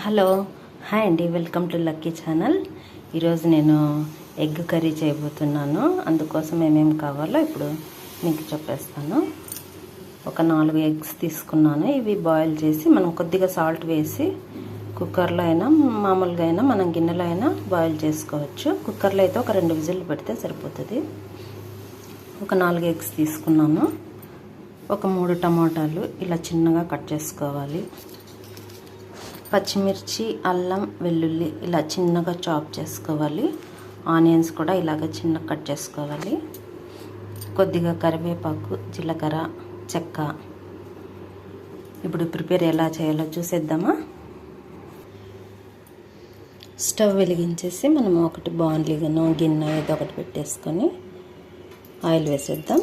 Hello hi అండి, welcome to lucky channel. ఈరోజు నేను ఎగ్ కర్రీ చేయబోతున్నాను. అందుకోసం ఏమేమి కావాలో ఇప్పుడు మీకు చెప్పేస్తాను. ఒక 4 ఎగ్స్ తీసుకున్నాను. ఇవి బాయిల్ చేసి మనం కొద్దిగా సాల్ట్ వేసి కుక్కర్లో అయినా మామూలుగా అయినా మనం గిన్నెలో అయినా బాయిల్ చేసుకోవచ్చు. కుక్కర్లో అయితే ఒక 2 విజిల్లు పెడితే సరిపోతుంది. ఒక 4 ఎగ్స్ తీసుకున్నాను. ఒక 3 టమాటాలు ఇలా చిన్నగా కట్ చేసుకోవాలి. పచ్చిమిర్చి, అల్లం, వెల్లుల్లి ఇలా చిన్నగా చాప్ చేసుకోవాలి. ఆనియన్స్ కూడా ఇలాగ చిన్నగా కట్ చేసుకోవాలి. కొద్దిగా కరివేపాకు, జీలకర్ర, చెక్క. ఇప్పుడు ప్రిపేర్ ఎలా చేయాలో చూసేద్దామా. స్టవ్ వెలిగించేసి మనం ఒకటి బాండ్లీగానో గిన్నె ఏదో ఒకటి పెట్టేసుకొని ఆయిల్ వేసేద్దాం.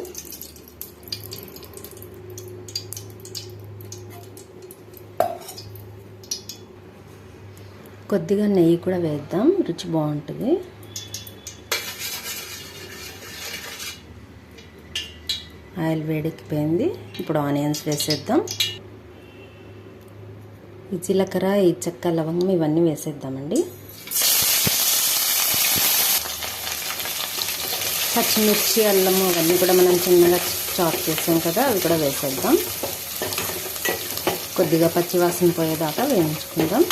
కొద్దిగా నెయ్యి కూడా వేద్దాం, రుచి బాగుంటుంది. ఆయిల్ వేడెక్కిపోయింది. ఇప్పుడు ఆనియన్స్ వేసేద్దాం. ఈ జీలకర్ర, ఈ చెక్క, లవంగం ఇవన్నీ వేసేద్దామండి. పచ్చిమిర్చి, అల్లము అవన్నీ కూడా మనం చిన్నగా చాప్ చేసాం కదా, అవి కూడా వేసేద్దాం. కొద్దిగా పచ్చివాసన పోయేదాకా వేయించుకుందాం.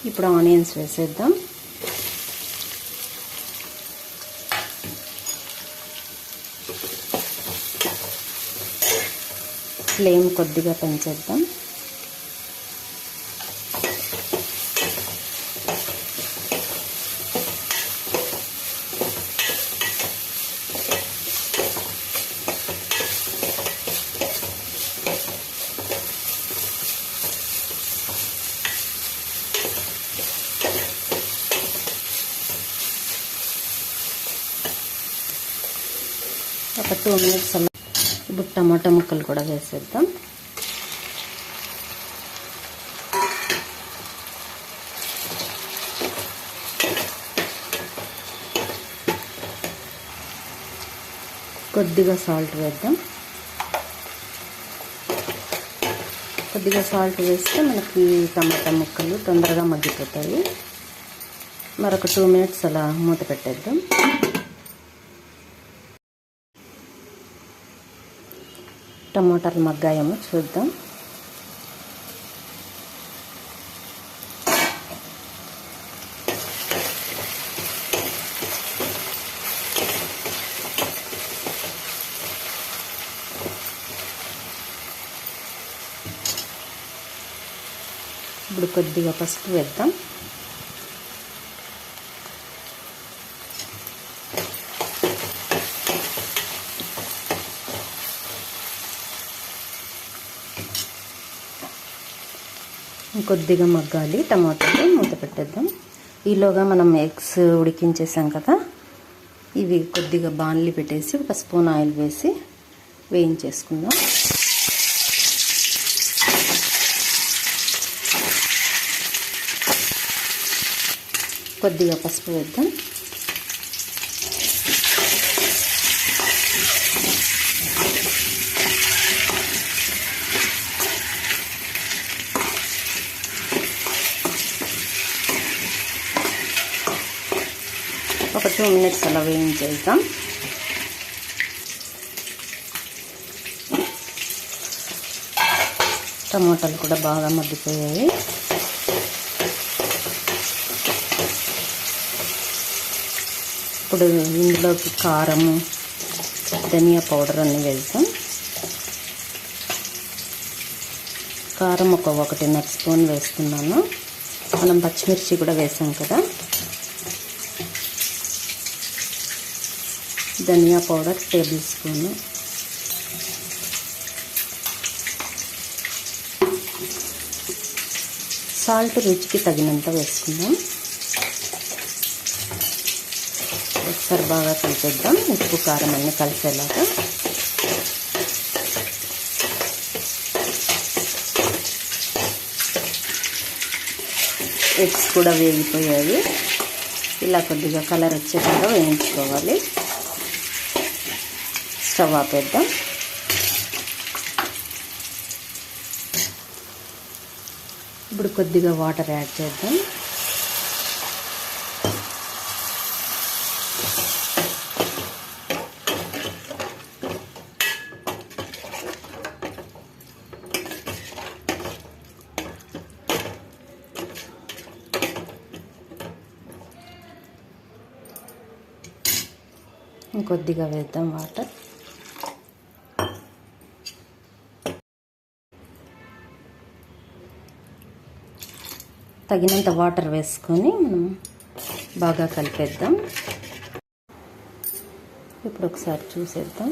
ఇప్పుడు ఆనియన్స్ వేసేద్దాం. ఫ్లేమ్ కొద్దిగా పెంచేద్దాం. ఒక 2 మినిట్స్ అలా. ఇప్పుడు టమాటా ముక్కలు కూడా వేసేద్దాం. కొద్దిగా సాల్ట్ వేద్దాం. కొద్దిగా సాల్ట్ వేస్తే మనకి టమాటా ముక్కలు తొందరగా మగ్గిపోతాయి. మరొక 2 మినిట్స్ అలా మూత పెట్టేద్దాం. టమాటాలు మగ్గాయేమో చూద్దాం. ఇప్పుడు కొద్దిగా పసుపు వేద్దాం. కొద్దిగా మగ్గాలి టమాటాలు. మూత పెట్టేద్దాం. ఈలోగా మనం ఎగ్స్ ఉడికించేసాం కదా, ఇవి కొద్దిగా బాణలి పెట్టేసి ఒక స్పూన్ ఆయిల్ వేసి వేయించేసుకుందాం. కొద్దిగా పసుపు వేద్దాం. ఒక 2 మినిట్స్ అలా వేయించేద్దాం. టమాటాలు కూడా బాగా మగ్గిపోయాయి. ఇప్పుడు ఇందులోకి కారము, ధనియా పౌడర్ అన్నీ వేద్దాం. కారం ఒక 1.5 స్పూన్ వేస్తున్నాను. మనం పచ్చిమిర్చి కూడా వేసాం కదా. ధనియా పౌడర్ 1 టేబుల్ స్పూను. సాల్ట్ రుచికి తగినంత వేసుకుందాం. ఒకసారి బాగా కలిపేద్దాం. ఉప్పు, కారం అన్నీ కలిసేలాగా. ఎగ్స్ కూడా వేగిపోయాయి. ఇలా కొద్దిగా కలర్ వచ్చేలాగా వేయించుకోవాలి. స్టవ్ ఆపేద్దాం. ఇప్పుడు కొద్దిగా వాటర్ యాడ్ చేద్దాం. ఇంకొద్దిగా వేద్దాం వాటర్. తగినంత వాటర్ వేసుకొని మనం బాగా కలిపేద్దాం. ఇప్పుడు ఒకసారి చూసేద్దాం.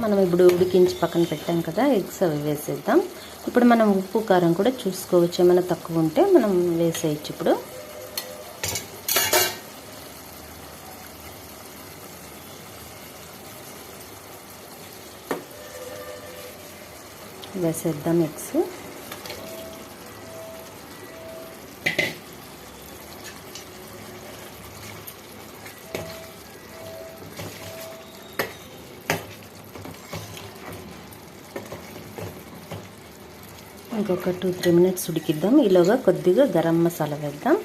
మనం ఇప్పుడు ఉడికించి పక్కన పెట్టాం కదా ఎగ్స్, అవి వేసేద్దాం. ఇప్పుడు మనం ఉప్పు కారం కూడా చూసుకోవచ్చు, ఏమైనా తక్కువ ఉంటే మనం వేసేయచ్చు. ఇప్పుడు వేసేద్దాం ఎగ్స్. ఇంకొక 2-3 మినిట్స్ ఉడికిద్దాం. ఈలోగా కొద్దిగా గరం మసాలా వేద్దాం.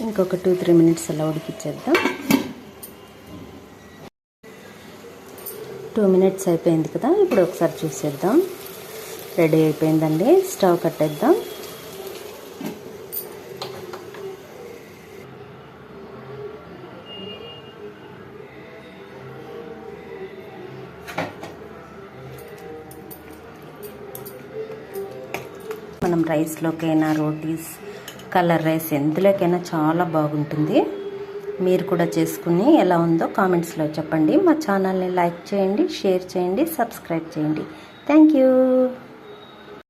ఇంకొక 2-3 మినిట్స్ అలా ఉడికిచ్చేద్దాం. 2 మినిట్స్ అయిపోయింది కదా. ఇప్పుడు ఒకసారి చూసేద్దాం. రెడీ అయిపోయిందండి. స్టవ్ కట్టేద్దాం. మనం రైస్లోకైనా, రోటీస్, కలర్ రైస్, ఎందులోకైనా చాలా బాగుంటుంది. మీరు కూడా చేసుకుని ఎలా ఉందో కామెంట్స్లో చెప్పండి. మా ఛానల్ని లైక్ చేయండి, షేర్ చేయండి, సబ్స్క్రైబ్ చేయండి. Thank you.